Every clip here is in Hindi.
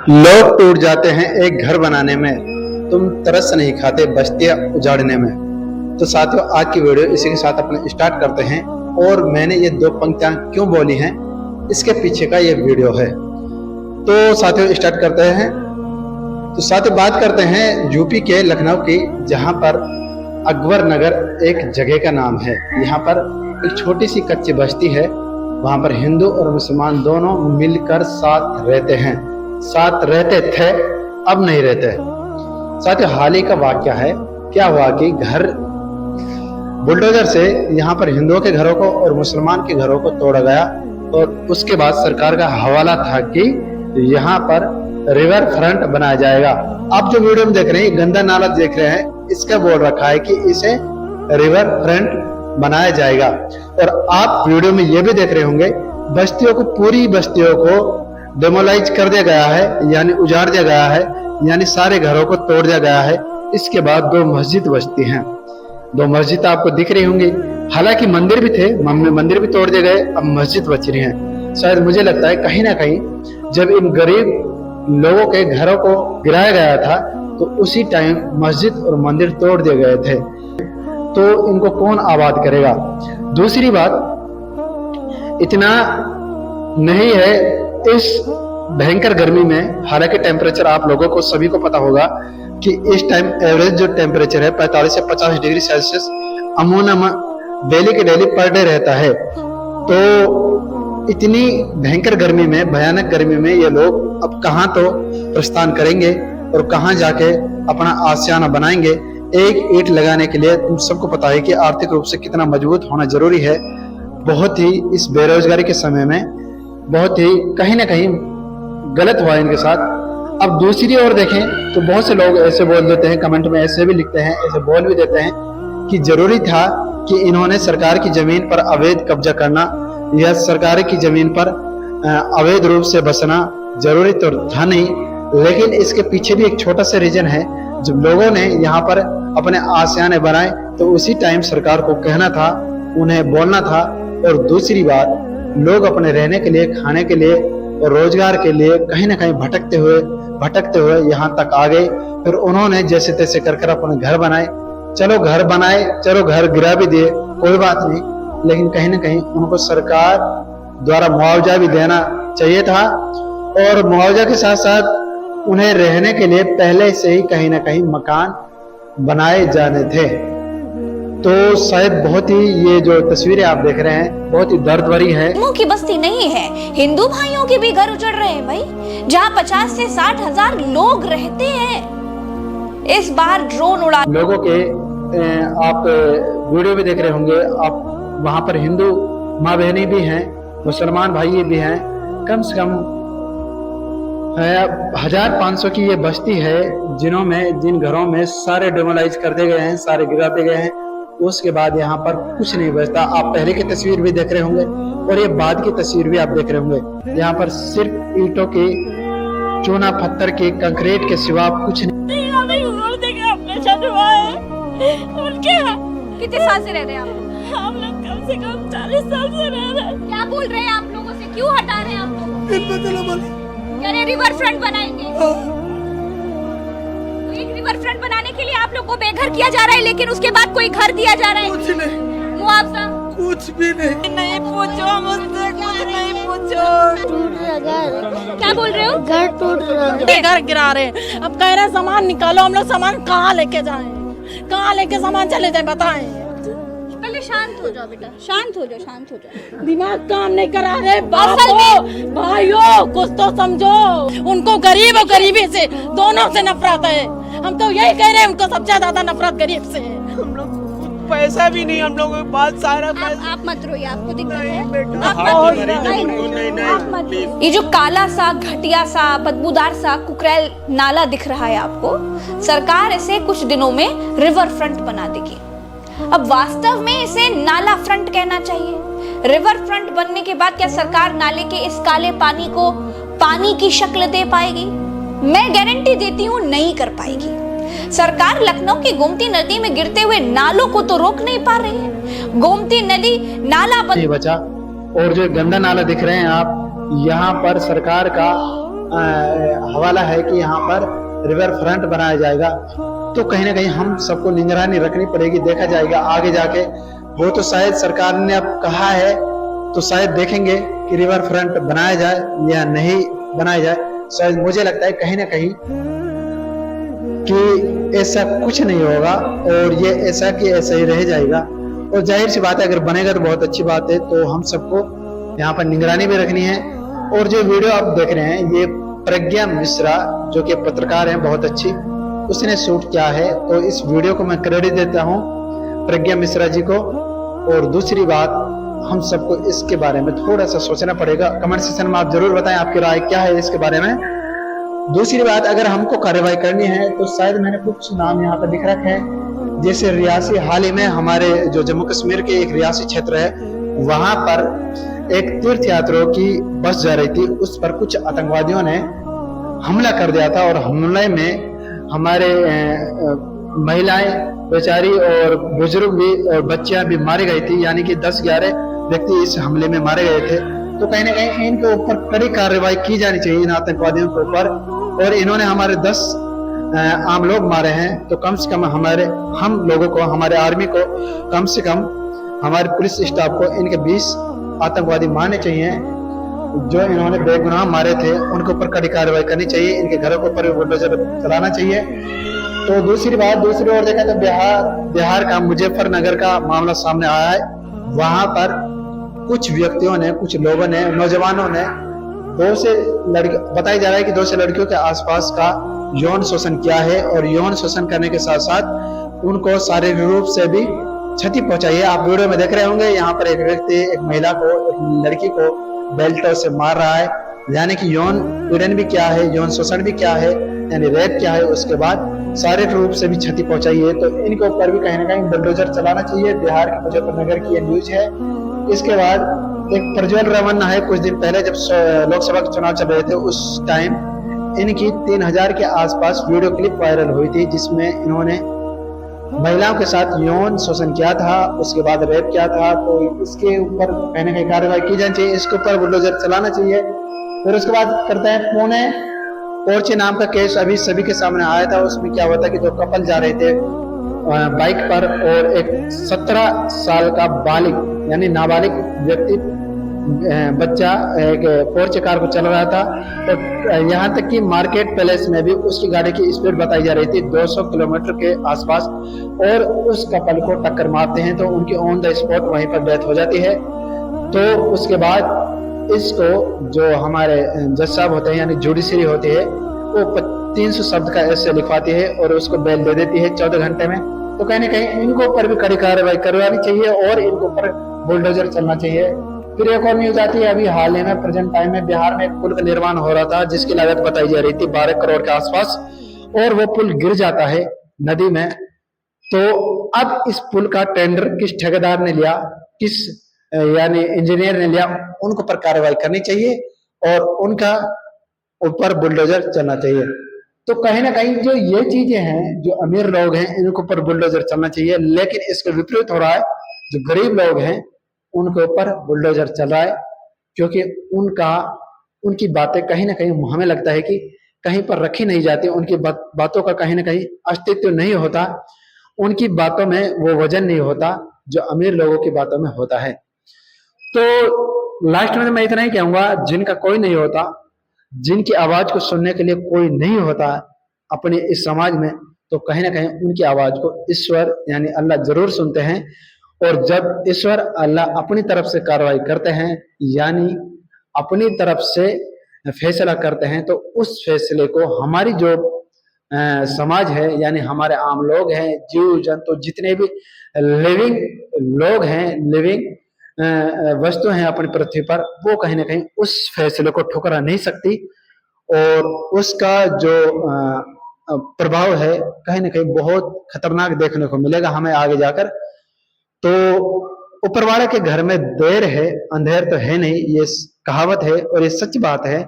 लोग टूट जाते हैं एक घर बनाने में, तुम तरस नहीं खाते बस्तियां उजाड़ने में। तो साथियों, आज की वीडियो इसी के साथ अपने स्टार्ट करते हैं। और मैंने ये दो पंक्तियां क्यों बोली हैं, इसके पीछे का ये वीडियो है। तो साथियों, स्टार्ट करते हैं। तो साथियों, बात करते हैं यूपी के लखनऊ की, जहां पर अकबर नगर एक जगह का नाम है। यहाँ पर एक छोटी सी कच्ची बस्ती है। वहां पर हिंदू और मुसलमान दोनों मिलकर साथ रहते हैं, साथ रहते थे, अब नहीं रहते। साथियों, हाल ही का वाकया है। क्या हुआ कि घर बुलडोजर से यहाँ पर हिंदुओं के घरों को और मुसलमान के घरों को तोड़ा गया। और उसके बाद सरकार का हवाला था कि यहाँ पर रिवर फ्रंट बनाया जाएगा। आप जो वीडियो में देख रहे हैं, गंदा नाला देख रहे हैं, इसका बोल रखा है कि इसे रिवर फ्रंट बनाया जाएगा। और आप वीडियो में ये भी देख रहे होंगे, बस्तियों को, पूरी बस्तियों को डेमोलाइज कर दिया गया है, यानी उजाड़ दिया गया है, यानी सारे घरों को तोड़ दिया गया है। इसके बाद दो मस्जिद बचती हैं। दो मस्जिद आपको दिख रही होंगी। हालांकि मंदिर भी थे, मंदिर भी तोड़ दिए गए, अब मस्जिद बच रही हैं। शायद मुझे लगता है कहीं ना कहीं जब इन गरीब लोगों के घरों को गिराया गया था, तो उसी टाइम मस्जिद और मंदिर तोड़ दिए गए थे। तो इनको कौन आबाद करेगा? दूसरी बात, इतना नहीं है इस भयंकर गर्मी में। हालांकि टेम्परेचर आप लोगों को सभी को पता होगा कि इस टाइम एवरेज जो टेम्परेचर है 45 से 50 डिग्री सेल्सियस अमूमन डेली के डेली पर डे रहता है। तो इतनी भयंकर गर्मी में, भयानक गर्मी में ये लोग अब कहाँ तो प्रस्थान करेंगे और कहाँ जाके अपना आशियाना बनाएंगे। एक ईंट लगाने के लिए तुम सबको पता है कि आर्थिक रूप से कितना मजबूत होना जरूरी है। बहुत ही इस बेरोजगारी के समय में बहुत ही कहीं ना कहीं गलत हुआ इनके साथ। अब दूसरी ओर देखें तो बहुत से लोग ऐसे बोल देते हैं, कमेंट में ऐसे भी लिखते हैं, ऐसे बोल भी देते हैं कि जरूरी था कि इन्होंने सरकार की जमीन पर अवैध कब्जा करना या सरकार की जमीन पर अवैध रूप से बसना जरूरी तो था नहीं। लेकिन इसके पीछे भी एक छोटा सा रीजन है। जब लोगों ने यहाँ पर अपने आशियाने बनाए तो उसी टाइम सरकार को कहना था, उन्हें बोलना था। और दूसरी बात, लोग अपने रहने के लिए, खाने के लिए और रोजगार के लिए कहीं ना कहीं भटकते हुए यहाँ तक आ गए। फिर उन्होंने जैसे तैसे कर अपने घर बनाए। चलो घर बनाए, चलो घर गिरा भी दिए, कोई बात नहीं, लेकिन कहीं ना कहीं उनको सरकार द्वारा मुआवजा भी देना चाहिए था। और मुआवजा के साथ साथ उन्हें रहने के लिए पहले से ही कहीं ना कहीं मकान बनाए जाने थे। तो शायद बहुत ही, ये जो तस्वीरें आप देख रहे हैं बहुत ही दर्द भरी है। हिंदुओं की बस्ती नहीं है, हिंदू भाइयों के भी घर उजड़ रहे हैं भाई, जहाँ 50 से 60 हजार लोग रहते हैं। इस बार ड्रोन उड़ा लोगों के आप वीडियो भी देख रहे होंगे। आप वहां पर हिंदू माँ बहनी भी हैं, मुसलमान भाई भी हैं। कम से कम 1500 की ये बस्ती है, जिन घरों में सारे डेमोलाइज कर दिए गए हैं, सारे गिरा दिए गए हैं। उसके बाद यहाँ पर कुछ नहीं बचता। आप पहले की तस्वीर भी देख रहे होंगे और ये बाद की तस्वीर भी आप देख रहे होंगे। यहाँ पर सिर्फ ईंटों के, चूना पत्थर के, कंक्रीट के सिवा कुछ नहीं। कितने साल से रह रहे हैं आप? हम लोग कम से कम 40 साल से रह रहे हैं। क्या बोल रहे हैं आप लोगों से? क्यों हटा रहे हैं आप लोग? कह रहे रिवर फ्रंट बनाएंगे। तो एक रिवर फ्रंट बनाने के लिए आप लोग को बेघर किया जा रहा है, लेकिन उसके बाद कोई घर दिया जा रहा है। कुछ नहीं, मुआवजा कुछ भी नहीं। नहीं पूछो मुझसे, कुछ नहीं पूछो। टूट रहा घर। क्या बोल रहे हो? घर टूट रहा। घर गिरा रहे हैं। अब कह रहे सामान निकालो। हम लोग सामान कहाँ लेके जाएं? कहाँ लेके सामान चले जाए बताएं? पहले शांत हो जाओ बेटा, शांत हो जाओ, शांत हो जाओ। दिमाग काम नहीं करा रहे। भाइयों कुछ तो समझो। उनको गरीब और गरीबी से दोनों से नफरत है। हम तो यही कह रहे हैं, उनको सबसे ज्यादा नफरत गरीब से है। हम लोग पैसा भी नहीं, हम लोगों के पास सारा पैसा। आप मत रोइए, आपको दिक्कत है? बेटा, ये जो काला सा, घटिया सा, बदबूदार सा कुकरैल नाला दिख रहा है आपको, सरकार इसे कुछ दिनों में रिवर फ्रंट बना देगी। अब वास्तव में इसे नाला फ्रंट कहना चाहिए। रिवर फ्रंट बनने के बाद क्या सरकार नाले के इस काले पानी को पानी की शक्ल दे पाएगी? मैं गारंटी देती हूँ नहीं कर पाएगी। सरकार लखनऊ की गोमती नदी में गिरते हुए नालों को तो रोक नहीं पा रही है। गोमती नदी नाला बचा। और जो गंदा नाला दिख रहे हैं आप, यहाँ पर सरकार का हवाला है कि यहाँ पर रिवर फ्रंट बनाया जाएगा, तो कहीं ना कहीं हम सबको निगरानी रखनी पड़ेगी। देखा जाएगा आगे जाके, वो तो शायद सरकार ने अब कहा है तो शायद देखेंगे कि रिवर फ्रंट बनाया जाए या नहीं बनाया जाए। शायद मुझे लगता है कहीं ना कहीं कि ऐसा कुछ नहीं होगा और ये ऐसा कि ऐसा ही रह जाएगा। और जाहिर सी बात है अगर बनेगा तो बहुत अच्छी बात है, तो हम सबको यहाँ पर निगरानी भी रखनी है। और जो वीडियो आप देख रहे हैं ये प्रज्ञा मिश्रा जो कि पत्रकार हैं बहुत अच्छी, उसने शूट किया है, तो इस वीडियो को मैं क्रेडिट देता हूँ प्रज्ञा मिश्रा जी को। और दूसरी बात, हम सबको इसके बारे में थोड़ा सा सोचना पड़ेगा। कमेंट सेक्शन में आप जरूर बताएं आपकी राय क्या है इसके बारे में। दूसरी बात, अगर हमको कार्रवाई करनी है तो शायद मैंने कुछ नाम यहाँ पर लिख रखे हैं, जैसे रियासी, हाल ही में हमारे जो जम्मू कश्मीर के एक रियासी क्षेत्र है वहां पर एक तीर्थ यात्रियों की बस जा रही थी, उस पर कुछ आतंकवादियों ने हमला कर दिया था और हमले में हमारे महिलाएं बेचारी और बुजुर्ग भी और बच्चियां भी मारी गई थी, यानी कि 10-11 व्यक्ति इस हमले में मारे गए थे। तो कहीं ना कहीं इनके ऊपर कड़ी कार्रवाई की जानी चाहिए, इन आतंकवादियों के ऊपर। और इन्होंने हमारे 10 आम लोग मारे हैं, तो कम से कम हम लोगों को, हमारे आर्मी को, कम से कम हमारे पुलिस स्टाफ को इनके 20 आतंकवादी मारने चाहिए जो इन्होंने बेगुनाह मारे थे। उनके ऊपर कड़ी कार्रवाई करनी चाहिए, इनके घरों के ऊपर बुलडोजर चलाना चाहिए। तो दूसरी बात, दूसरी ओर देखा तो बिहार का मुजफ्फरनगर का मामला सामने आया है। वहां पर कुछ व्यक्तियों ने, कुछ लोगों ने, नौजवानों ने 2 से बताया जा रहा है कि 2 से लड़कियों के आसपास का यौन शोषण किया है और यौन शोषण करने के साथ साथ उनको शारीरिक रूप से भी क्षति पहुंचाई है। आप वीडियो में देख रहे होंगे, यहाँ पर एक व्यक्ति एक महिला को, एक लड़की को बेल्टों से मार रहा है, यानी कि यौन पीड़न भी क्या है, यौन शोषण भी क्या है, यानी रेप क्या है, उसके बाद शारीरिक रूप से भी क्षति पहुंचाई है। तो इनके ऊपर भी कहीं ना कहीं बुलडोजर चलाना चाहिए। बिहार के मुजफ्फरनगर की ये न्यूज है। इसके बाद एक प्रज्वल रमन्ना है, कुछ दिन पहले जब लोकसभा के चुनाव चल रहे थे उस टाइम इनकी 3000 के आसपास वीडियो क्लिप वायरल हुई थी, जिसमें इन्होंने महिलाओं के साथ यौन शोषण किया था, उसके बाद रेप किया था। तो इसके ऊपर कहीं ना कहीं कार्रवाई की जानी चाहिए, इसके ऊपर बुलडोजर चलाना चाहिए। फिर उसके बाद करते हैं पुणे पोर्चे नाम का केस, अभी सभी के सामने आया था। उसमें क्या हुआ था कि 2 कपल जा रहे थे बाइक पर और एक 17 साल का बालिग यानी नाबालिग व्यक्ति बच्चा एक पोर्चे कार को चल रहा था। तो यहाँ तक कि मार्केट पैलेस में भी उसकी गाड़ी की स्पीड बताई जा रही थी 200 किलोमीटर के आसपास, और उस कपल को टक्कर मारते हैं तो उनकी ऑन द स्पॉट वहीं पर डेथ हो जाती है। तो उसके बाद इसको जो हमारे जज साहब होते हैं यानी जुडिशरी होती है वो 300 शब्द का ऐसे लिखवाती है और उसको बेल दे देती है 14 घंटे में। तो कहीं ना कहीं इनको ऊपर भी कड़ी कार्रवाई करवानी चाहिए और इनको ऊपर बुलडोजर चलना चाहिए। फिर एक और न्यूज आती है, अभी हाल ही में प्रेजेंट टाइम में बिहार में एक पुल का निर्माण हो रहा था जिसकी लागत बताई जा रही थी 12 करोड़ के आसपास, और वो पुल गिर जाता है नदी में। तो अब इस पुल का टेंडर किस ठेकेदार ने लिया, किस यानी इंजीनियर ने लिया, उनको पर कार्रवाई करनी चाहिए और उनका ऊपर बुलडोजर चलना चाहिए। तो कहीं ना कहीं जो ये चीजें हैं, जो अमीर लोग हैं इनके ऊपर बुलडोजर चलना चाहिए, लेकिन इसके विपरीत हो रहा है, जो गरीब लोग हैं उनके ऊपर बुलडोजर चल रहा है, क्योंकि उनकी बातें कहीं ना कहीं हमें लगता है कि कहीं पर रखी नहीं जाती, उनकी बातों का कहीं ना कहीं अस्तित्व नहीं होता, उनकी बातों में वो वजन नहीं होता जो अमीर लोगों की बातों में होता है। तो लास्ट में मैं इतना ही कहूंगा, जिनका कोई नहीं होता, जिनकी आवाज को सुनने के लिए कोई नहीं होता अपने इस समाज में, तो कहीं ना कहीं उनकी आवाज को ईश्वर यानी अल्लाह जरूर सुनते हैं। और जब ईश्वर अल्लाह अपनी तरफ से कार्रवाई करते हैं यानी अपनी तरफ से फैसला करते हैं, तो उस फैसले को हमारी जो समाज है यानी हमारे आम लोग हैं, जीव जंतु जितने भी लिविंग लोग हैं, लिविंग वस्तु हैं अपनी पृथ्वी पर, वो कहीं ना कहीं उस फैसले को ठुकरा नहीं सकती और उसका जो प्रभाव है कहीं ना कहीं बहुत खतरनाक देखने को मिलेगा हमें आगे जाकर। तो ऊपर वाले के घर में देर है अंधेर तो है नहीं, ये कहावत है और ये सच बात है।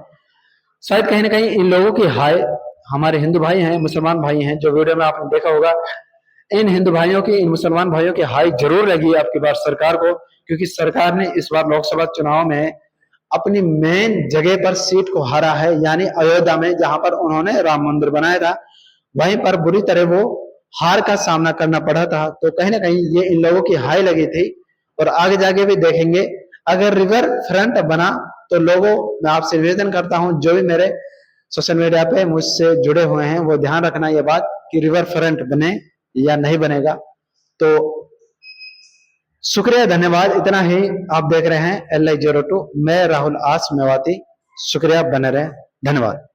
शायद कहीं ना कहीं इन लोगों की हाय हमारे हिंदू भाई हैं, मुसलमान भाई हैं, जो वीडियो में आपने देखा होगा, इन हिंदू भाइयों की, इन मुसलमान भाइयों की हाई जरूर लगी आपकी बार सरकार को, क्योंकि सरकार ने इस बार लोकसभा चुनाव में अपनी मेन जगह पर सीट को हारा है, यानी अयोध्या में, जहां पर उन्होंने राम मंदिर बनाया था, वहीं पर बुरी तरह वो हार का सामना करना पड़ा था। तो कहीं ना कहीं ये इन लोगों की हाई लगी थी। और आगे जाके भी देखेंगे, अगर रिवर फ्रंट बना तो लोगों, मैं आपसे निवेदन करता हूं, जो भी मेरे सोशल मीडिया पे मुझसे जुड़े हुए हैं, वो ध्यान रखना ये बात कि रिवर फ्रंट बने या नहीं बनेगा। तो शुक्रिया, धन्यवाद। इतना ही आप देख रहे हैं LI02। मैं राहुल आस मेवाती। शुक्रिया, बने रहे, धन्यवाद।